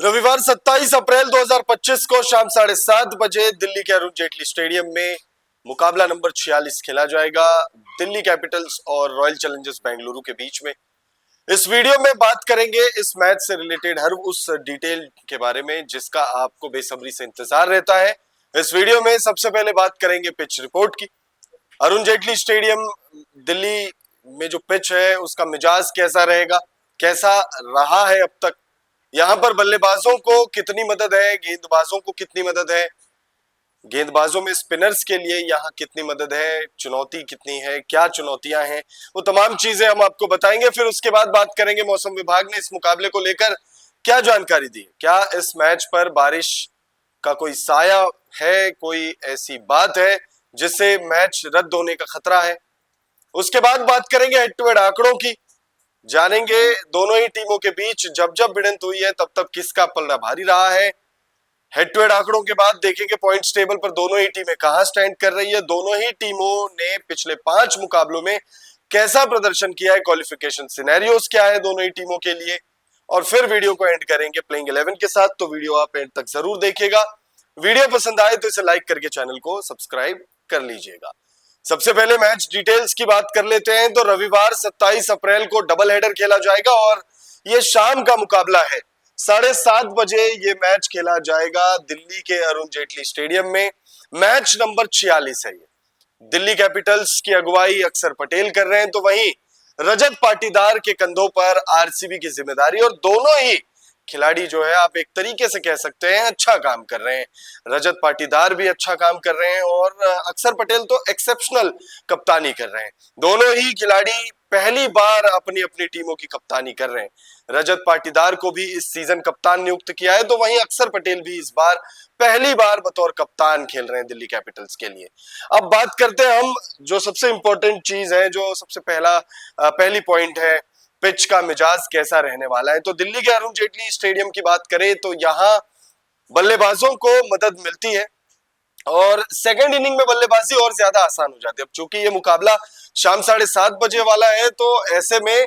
रविवार 27 अप्रैल 2025 को शाम 7:30 बजे दिल्ली के अरुण जेटली स्टेडियम में मुकाबला नंबर 46 खेला जाएगा दिल्ली कैपिटल्स और रॉयल चैलेंजर्स बेंगलुरु के बीच में। इस वीडियो में बात करेंगे इस मैच से रिलेटेड हर उस डिटेल के बारे में जिसका आपको बेसब्री से इंतजार रहता है। इस वीडियो में सबसे पहले बात करेंगे पिच रिपोर्ट की। अरुण जेटली स्टेडियम दिल्ली में जो पिच है उसका मिजाज कैसा रहेगा, कैसा रहा है अब तक, यहां पर बल्लेबाजों को कितनी मदद है, गेंदबाजों को कितनी मदद है, गेंदबाजों में स्पिनर्स के लिए यहाँ कितनी मदद है, चुनौती कितनी है, क्या चुनौतियां हैं, वो तमाम चीजें हम आपको बताएंगे। फिर उसके बाद बात करेंगे मौसम विभाग ने इस मुकाबले को लेकर क्या जानकारी दी, क्या इस मैच पर बारिश का कोई साया है, कोई ऐसी बात है जिससे मैच रद्द होने का खतरा है। उसके बाद बात करेंगे हेड टू हेड आंकड़ों की, जानेंगे दोनों ही टीमों के बीच जब जब भिड़ंत हुई है तब तब किसका पलड़ा भारी रहा है। हेड टू हेड आंकड़ों के बाद देखेंगे पॉइंट्स टेबल पर दोनों ही टीमें कहां स्टैंड कर रही है, दोनों ही टीमों ने पिछले 5 मुकाबलों में कैसा प्रदर्शन किया है, क्वालिफिकेशन सिनेरियोस क्या है दोनों ही टीमों के लिए, और फिर वीडियो को एंड करेंगे प्लेइंग 11 के साथ। तो वीडियो आप एंड तक जरूर देखिएगा। वीडियो पसंद आए तो इसे लाइक करके चैनल को सब्सक्राइब कर लीजिएगा। सबसे पहले मैच डिटेल्स की बात कर लेते हैं। तो रविवार 27 अप्रैल को डबल हेडर खेला जाएगा और ये शाम का मुकाबला है। 7:30 बजे ये मैच खेला जाएगा दिल्ली के अरुण जेटली स्टेडियम में। मैच नंबर 46 है ये। दिल्ली कैपिटल्स की अगुवाई अक्षर पटेल कर रहे हैं, तो वहीं रजत पाटीदार के कंधों पर आरसीबी की जिम्मेदारी, और दोनों ही खिलाड़ी जो है आप एक तरीके से कह सकते हैं अच्छा काम कर रहे हैं। रजत पाटीदार भी अच्छा काम कर रहे हैं और अक्षर पटेल तो एक्सेप्शनल कप्तानी कर रहे हैं। दोनों ही खिलाड़ी पहली बार अपनी अपनी टीमों की कप्तानी कर रहे हैं। रजत पाटीदार को भी इस सीजन कप्तान नियुक्त किया है, तो वहीं अक्षर पटेल भी इस बार पहली बार बतौर कप्तान खेल रहे हैं दिल्ली कैपिटल्स के लिए। अब बात करते हैं हम जो सबसे इंपॉर्टेंट चीज है, जो सबसे पहली पॉइंट है, पिच का मिजाज कैसा रहने वाला है। तो दिल्ली के अरुण जेटली स्टेडियम की बात करें तो यहाँ बल्लेबाजों को मदद मिलती है और सेकंड इनिंग में बल्लेबाजी और ज्यादा आसान हो जाती है। अब चूंकि ये मुकाबला शाम 7:30 बजे वाला है तो ऐसे में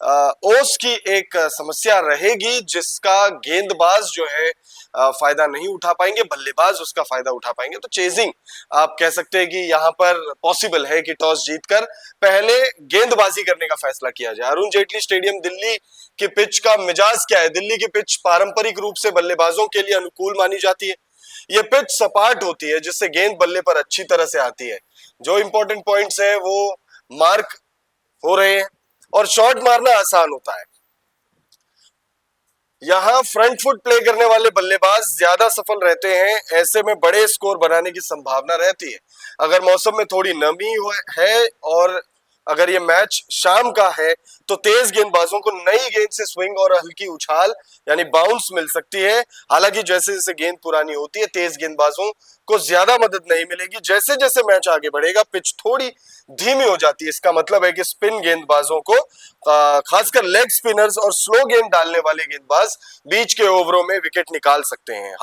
ओस की एक समस्या रहेगी जिसका गेंदबाज जो है फायदा नहीं उठा पाएंगे, बल्लेबाज उसका फायदा उठा पाएंगे। तो चेजिंग आप कह सकते हैं कि यहाँ पर पॉसिबल है कि टॉस जीतकर पहले गेंदबाजी करने का फैसला किया जाए। अरुण जेटली स्टेडियम दिल्ली की पिच का मिजाज क्या है? दिल्ली की पिच पारंपरिक रूप से बल्लेबाजों के लिए अनुकूल मानी जाती है। ये पिच सपाट होती है जिससे गेंद बल्ले पर अच्छी तरह से आती है। जो इंपॉर्टेंट पॉइंट्स है वो मार्क हो रहे हैं और शॉट मारना आसान होता है। यहां फ्रंट फुट प्ले करने वाले बल्लेबाज ज्यादा सफल रहते हैं, ऐसे में बड़े स्कोर बनाने की संभावना रहती है। अगर मौसम में थोड़ी नमी है और अगर ये मैच शाम का है तो तेज गेंदबाजों को नई गेंद से स्विंग और हल्की उछाल यानी बाउंस मिल सकती है। हालांकि जैसे जैसे गेंद पुरानी होती है तेज गेंदबाजों को ज्यादा मदद नहीं मिलेगी। जैसे जैसे मैच आगे बढ़ेगा पिच थोड़ी धीमी हो जाती है। इसका मतलब है कि स्पिन गेंदबाजों को खासकर लेग स्पिनर्स और स्लो गेंद डालने वाले गेंदबाज बीच के ओवरों में विकेट निकाल सकते हैं।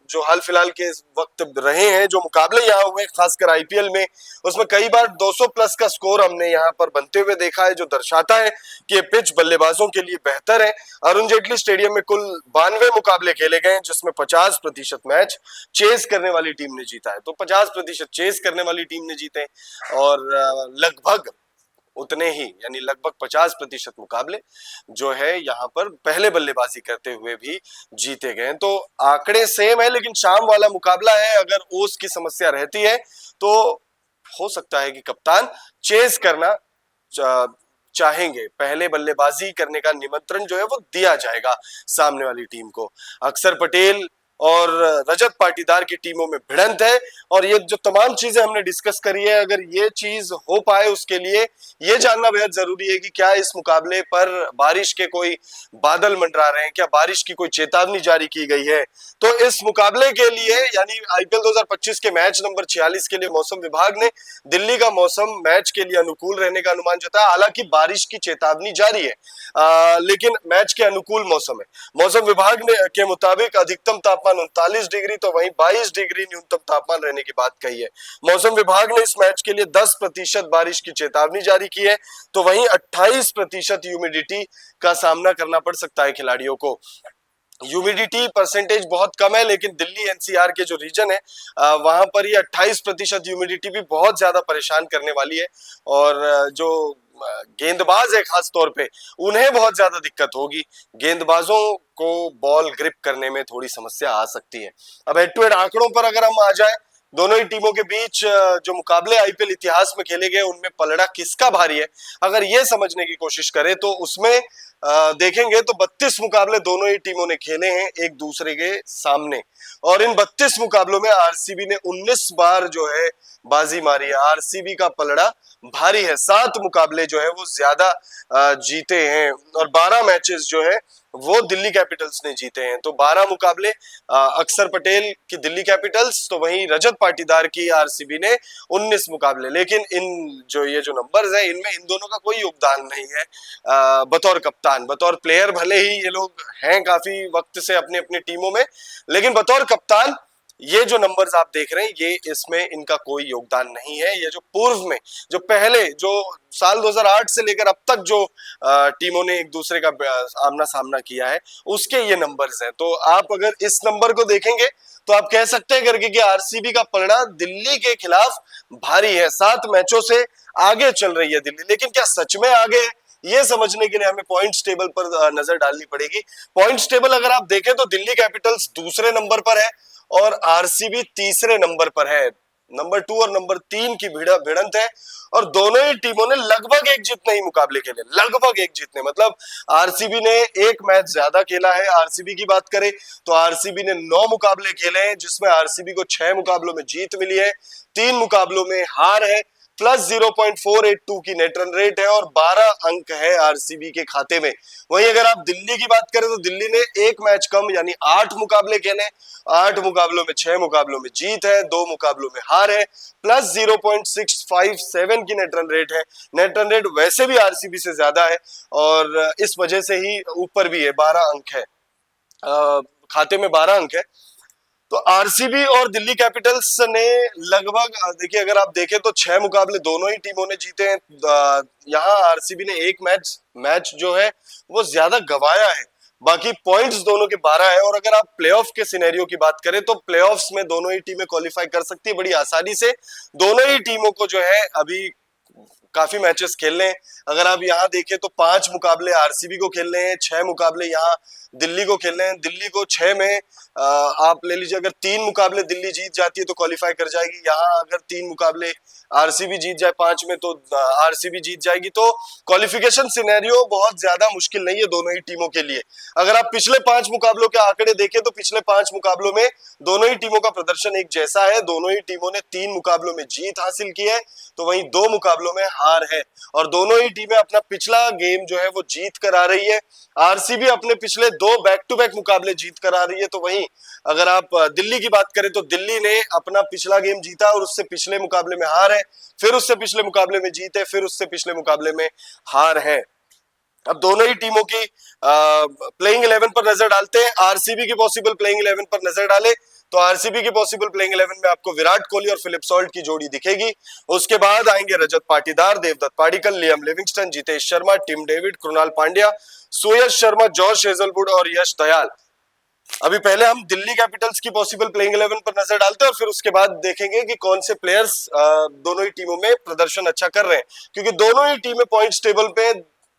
जो हाल फिलहाल के वक्त रहे हैं, जो मुकाबले यहाँ हुए खासकर आईपीएल में, उसमें कई बार 200 प्लस का स्कोर हमने यहाँ पर बनते हुए देखा है, जो दर्शाता है कि ये पिच बल्लेबाजों के लिए बेहतर है। अरुण जेटली स्टेडियम में कुल 92 मुकाबले खेले गए जिसमें 50% मैच चेस करने वाली टीम ने जीता है। तो 50% चेस करने वाली टीम ने जीते और लगभग उतने ही यानी लगभग 50% मुकाबले जो है यहाँ पर पहले बल्लेबाजी करते हुए भी जीते गए। तो आंकड़े सेम है, लेकिन शाम वाला मुकाबला है, अगर ओस की समस्या रहती है तो हो सकता है कि कप्तान चेस करना चाहेंगे, पहले बल्लेबाजी करने का निमंत्रण जो है वो दिया जाएगा सामने वाली टीम को। अक्षर पटेल और रजत पाटीदार की टीमों में भिड़ंत है और ये जो तमाम चीजें हमने डिस्कस करी है, अगर ये चीज हो पाए उसके लिए ये जानना बेहद जरूरी है कि क्या इस मुकाबले पर बारिश के कोई बादल मंडरा रहे हैं, क्या बारिश की कोई चेतावनी जारी की गई है। तो इस मुकाबले के लिए यानी आईपीएल 2025 के मैच नंबर 46 के लिए मौसम विभाग ने दिल्ली का मौसम मैच के लिए अनुकूल रहने का अनुमान जताया। हालांकि बारिश की चेतावनी जारी है लेकिन मैच के अनुकूल मौसम है। मौसम विभाग ने के मुताबिक अधिकतम तापमान तापमान 39 डिग्री, तो वहीं 22 डिग्री न्यूनतम तापमान रहने की बात कही है। मौसम विभाग ने इस मैच के लिए 10% बारिश की चेतावनी जारी की है, तो वहीं 28% ह्यूमिडिटी का सामना करना पड़ सकता है खिलाड़ियों को। ह्यूमिडिटी परसेंटेज बहुत कम है, लेकिन दिल्ली एनसीआर के जो रीजन है वहां पर ये 28% ह्यूमिडिटी भी बहुत ज्यादा परेशान करने वाली है, और जो गेंदबाज है खास तौर पे उन्हें बहुत ज्यादा दिक्कत होगी। गेंदबाजों को बॉल ग्रिप करने में थोड़ी समस्या आ सकती है। अब हेड टू हेड आंकड़ों पर अगर हम आ जाए, दोनों ही टीमों के बीच जो मुकाबले आईपीएल इतिहास में खेले गए उनमें पलड़ा किसका भारी है, अगर ये समझने की कोशिश करें तो उसमें देखेंगे तो 32 मुकाबले दोनों ही टीमों ने खेले हैं एक दूसरे के सामने, और इन 32 मुकाबलों में आरसीबी ने 19 बार जो है बाजी मारी है। आरसीबी का पलड़ा भारी है, 7 मुकाबले जो है वो ज्यादा जीते हैं, और 12 मैचेस जो है वो दिल्ली कैपिटल्स ने जीते हैं। तो 12 मुकाबले अक्षर पटेल की दिल्ली कैपिटल्स, तो वहीं रजत पाटीदार की आरसीबी ने 19 मुकाबले। लेकिन ये जो नंबर्स हैं इनमें इन दोनों का कोई योगदान नहीं है बतौर कप्तान। बतौर प्लेयर भले ही ये लोग हैं काफी वक्त से अपनी अपनी टीमों में, लेकिन बतौर कप्तान ये जो नंबर्स आप देख रहे हैं ये इसमें इनका कोई योगदान नहीं है। ये जो पूर्व में जो पहले जो साल 2008 से लेकर अब तक जो टीमों ने एक दूसरे का आमना सामना किया है उसके ये नंबर्स हैं। तो आप अगर इस नंबर को देखेंगे तो आप कह सकते हैं करके कि आरसीबी का पलड़ा दिल्ली के खिलाफ भारी है। 7 मैचों से आगे चल रही है दिल्ली, लेकिन क्या सच में आगे है ये समझने के लिए हमें पॉइंट्स टेबल पर नजर डालनी पड़ेगी। पॉइंट्स टेबल अगर आप देखें तो दिल्ली कैपिटल्स दूसरे नंबर पर है और आरसीबी तीसरे नंबर पर है। नंबर 2 और नंबर 3 की भिड़ंत है, और दोनों ही टीमों ने लगभग एक जितने ही मुकाबले खेले, लगभग एक जितने, मतलब आरसीबी ने एक मैच ज्यादा खेला है। आरसीबी की बात करें तो आरसीबी ने 9 मुकाबले खेले हैं, जिसमें आरसीबी को 6 मुकाबलों में जीत मिली है, 3 मुकाबलों में हार है, प्लस 0.482 की नेट रन रेट है, और 12 अंक है आरसीबी के खाते में। वहीं अगर आप दिल्ली की बात करें तो दिल्ली ने एक मैच कम यानी 8 मुकाबले खेले, 8 मुकाबलों में 6 मुकाबलों में जीत है, 2 मुकाबलों में हार है, प्लस 0.657 की नेट रन रेट है। नेट रन रेट वैसे भी आरसीबी से ज्यादा है, और इस वजह से ही ऊपर भी है, 12 अंक है, खाते में 12 अंक है। तो आरसीबी और दिल्ली कैपिटल्स ने लगभग देखिए अगर आप देखें तो 6 मुकाबले दोनों ही टीमों ने जीते हैं। यहाँ आरसीबी ने एक मैच जो है वो ज्यादा गंवाया है, बाकी पॉइंट्स दोनों के 12 है। और अगर आप प्लेऑफ के सिनेरियो की बात करें तो प्लेऑफ्स में दोनों ही टीमें क्वालिफाई कर सकती है बड़ी आसानी से। दोनों ही टीमों को जो है अभी काफी मैचेस खेलने हैं। अगर आप यहाँ देखें तो 5 मुकाबले आरसीबी को खेलने हैं, 6 मुकाबले यहाँ दिल्ली को खेलने हैं। दिल्ली को 6 में आप ले लीजिए, अगर 3 मुकाबले दिल्ली जीत जाती है तो क्वालिफाई कर जाएगी। यहाँ अगर 3 मुकाबले आरसीबी जीत जाए 5 में तो आरसीबी जीत जाएगी। तो क्वालिफिकेशन सिनेरियो बहुत ज्यादा मुश्किल नहीं है दोनों ही टीमों के लिए। अगर आप पिछले 5 मुकाबलों के आंकड़े देखें तो पिछले 5 मुकाबलों में दोनों ही टीमों का प्रदर्शन एक जैसा है। दोनों ही टीमों ने 3 मुकाबलों में जीत हासिल की है, तो वहीं 2 मुकाबलों में हार है, और दोनों ही टीमें अपना पिछला गेम जो है वो जीत कर आ रही है। आरसीबी अपने पिछले 2 बैक टू बैक मुकाबले जीत कर आ रही है, तो वहीं अगर आप दिल्ली की बात करें तो दिल्ली ने अपना पिछला गेम जीता और उससे पिछले मुकाबले में हार है, फिर उससे पिछले मुकाबले में जीत है, फिर उससे पिछले मुकाबले में हार है। अब दोनों ही टीमों की प्लेइंग 11 पर नजर डालते हैं। आरसीबी की पॉसिबल प्लेइंग 11 पर नजर डाले तो आरसीबी की पॉसिबल प्लेइंग 11 में आपको विराट कोहली और फिलिप सॉल्ट की जोड़ी दिखेगी। उसके बाद आएंगे Rajat Patidar, Devdutt Padikkal, Liam Livingstone, Jitesh Sharma, Tim David, Krunal Pandya, Suyash Sharma, Josh Hazlewood और यश दयाल। अभी पहले हम दिल्ली कैपिटल्स की पॉसिबल प्लेइंग 11 पर नजर डालते हैं और फिर उसके बाद देखेंगे कि कौन से प्लेयर्स दोनों ही टीमों में प्रदर्शन अच्छा कर रहे हैं, क्योंकि दोनों ही टीमें पॉइंट्स टेबल पे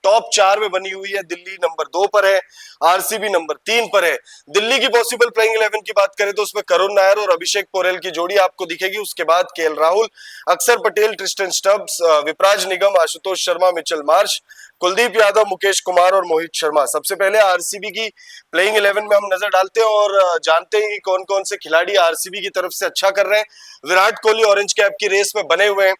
टॉप 4 में बनी हुई है। दिल्ली नंबर 2 पर है, आरसीबी नंबर 3 पर है। दिल्ली की पॉसिबल प्लेइंग 11 की बात करें तो उसमें करुण नायर और अभिषेक पोरेल की जोड़ी आपको दिखेगी। उसके बाद केएल राहुल, अक्षर पटेल, ट्रिस्टन स्टब्स, विपराज निगम, आशुतोष शर्मा, मिचेल मार्श, कुलदीप यादव, मुकेश कुमार और मोहित शर्मा। सबसे पहले आरसीबी की प्लेइंग 11 में हम नजर डालते हैं और जानते हैं कि कौन कौन से खिलाड़ी आरसीबी की तरफ से अच्छा कर रहे हैं। विराट कोहली ऑरेंज कैप की रेस में बने हुए हैं,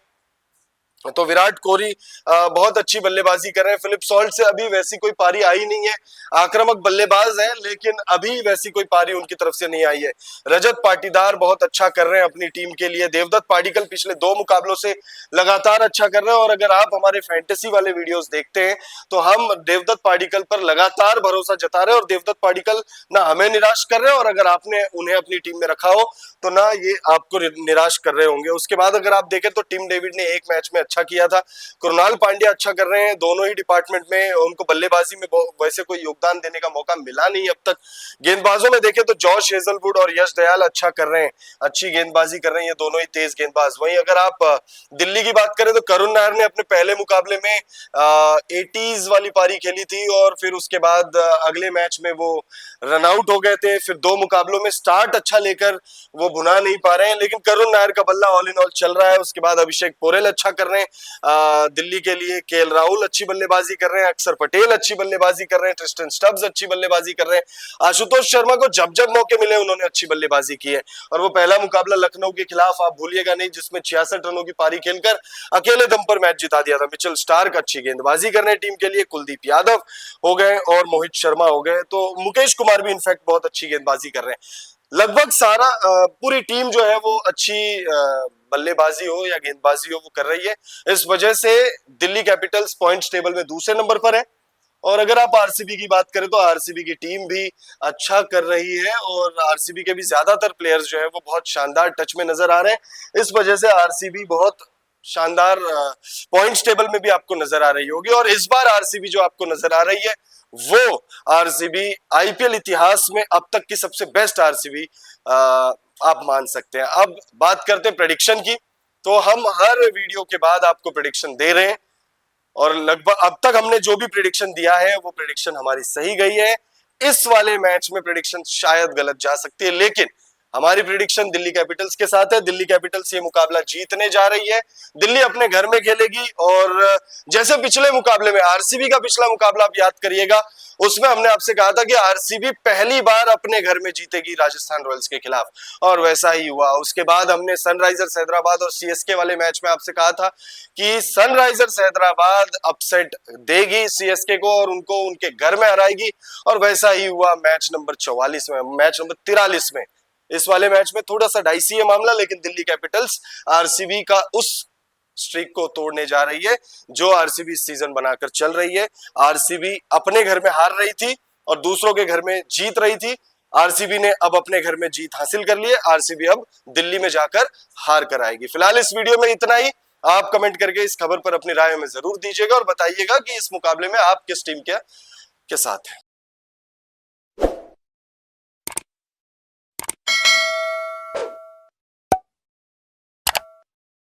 तो विराट कोहली बहुत अच्छी बल्लेबाजी कर रहे हैं। फिलिप सॉल्ट से अभी वैसी कोई पारी आई नहीं है, आक्रामक बल्लेबाज है लेकिन अभी वैसी कोई पारी उनकी तरफ से नहीं आई है। रजत पाटीदार बहुत अच्छा कर रहे हैं अपनी टीम के लिए। देवदत्त पाडिक्कल पिछले 2 मुकाबलों से लगातार अच्छा कर रहे हैं और अगर आप हमारे फैंटेसी वाले वीडियोस देखते हैं तो हम देवदत्त पाडिक्कल पर लगातार भरोसा जता रहे हैं और देवदत्त पाडिक्कल ना हमें निराश कर रहे हैं और अगर आपने उन्हें अपनी टीम में रखा हो तो ना ये आपको निराश कर रहे होंगे। उसके बाद अगर आप देखें तो टिम डेविड ने एक मैच में अच्छा किया था, कृणाल पांड्या अच्छा कर रहे हैं, दोनों ही डिपार्टमेंट में उनको बल्लेबाजी में वैसे कोई योगदान देने का मौका मिला नहीं अब तक। गेंदबाजों में देखें तो जॉश हेजलवुड और यश दयाल अच्छा कर रहे हैं, अच्छी गेंदबाजी कर रहे हैं, ये दोनों ही तेज गेंदबाज। वहीं अगर आप दिल्ली की बात करें तो करुण नायर ने अपने पहले मुकाबले में 80s वाली पारी खेली थी और फिर उसके बाद अगले मैच में वो रन आउट हो गए थे। फिर 2 मुकाबलों में स्टार्ट अच्छा लेकर वो भुना नहीं पा रहे हैं, लेकिन करुण नायर का बल्ला ऑल इन ऑल चल रहा है। उसके बाद अभिषेक पोरेल अच्छा कर रहे हैं दिल्ली के लिए, केएल राहुल अच्छी बल्लेबाजी कर रहे हैं, अक्षर पटेल अच्छी बल्लेबाजी कर रहे हैं, ट्रिस्टन स्टब्स अच्छी बल्लेबाजी कर रहे हैं। आशुतोष शर्मा को जब जब मौके मिले उन्होंने अच्छी बल्लेबाजी की है और वो पहला मुकाबला लखनऊ के खिलाफ आप भूलिएगा नहीं जिसमें 66 रनों की पारी खेलकर अकेले दम पर मैच जिता दिया था। मिचेल स्टार्क अच्छी गेंदबाजी कर रहे हैं टीम के लिए, कुलदीप यादव हो गए और मोहित शर्मा हो गए, तो मुकेश कुमार भी इनफैक्ट बहुत अच्छी गेंदबाजी कर रहे हैं। लगभग सारा पूरी टीम जो है वो अच्छी बल्लेबाजी हो या गेंदबाजी हो वो कर रही है। इस वजह से दिल्ली कैपिटल्स पॉइंट्स टेबल में दूसरे नंबर पर है और अगर आप आरसीबी की बात करें तो आरसीबी की टीम भी अच्छा कर रही है और आरसीबी के भी ज्यादातर प्लेयर्स जो है वो बहुत शानदार टच में नजर आ रहे हैं। इस वजह से आरसीबी बहुत शानदार पॉइंट्स टेबल में भी आपको नजर आ रही होगी और इस बार आरसीबी जो आपको नजर आ रही है वो आरसीबी आईपीएल इतिहास में अब तक की सबसे बेस्ट आरसीबी आप मान सकते हैं। अब बात करते हैं प्रेडिक्शन की, तो हम हर वीडियो के बाद आपको प्रेडिक्शन दे रहे हैं और लगभग अब तक हमने जो भी प्रेडिक्शन दिया है वो प्रेडिक्शन हमारी सही गई है। इस वाले मैच में प्रेडिक्शन शायद गलत जा सकती है लेकिन हमारी प्रेडिक्शन दिल्ली कैपिटल्स के साथ है। दिल्ली कैपिटल्स ये मुकाबला जीतने जा रही है, दिल्ली अपने घर में खेलेगी और जैसे पिछले मुकाबले में आरसीबी का पिछला मुकाबला आप याद करिएगा, उसमें हमने आपसे कहा था कि आरसीबी पहली बार अपने घर में जीतेगी राजस्थान रॉयल्स के खिलाफ और वैसा ही हुआ। उसके बाद हमने सनराइजर्स हैदराबाद और सीएसके वाले मैच में आपसे कहा था कि सनराइजर्स हैदराबाद अपसेट देगी सीएसके को और उनको उनके घर में हराएगी और वैसा ही हुआ मैच नंबर 44 में, मैच नंबर 43 में। इस वाले मैच में थोड़ा सा डाइसी है मामला लेकिन दिल्ली कैपिटल्स आरसीबी का उस स्ट्रीक को तोड़ने जा रही है जो आरसीबी इस सीजन बनाकर चल रही है। आरसीबी अपने घर में हार रही थी और दूसरों के घर में जीत रही थी, आरसीबी ने अब अपने घर में जीत हासिल कर ली है। आरसीबी अब दिल्ली में जाकर हार कर आएगी। फिलहाल इस वीडियो में इतना ही। आप कमेंट करके इस खबर पर अपनी राय हमें जरूर दीजिएगा और बताइएगा कि इस मुकाबले में आप किस टीम के साथ हैं।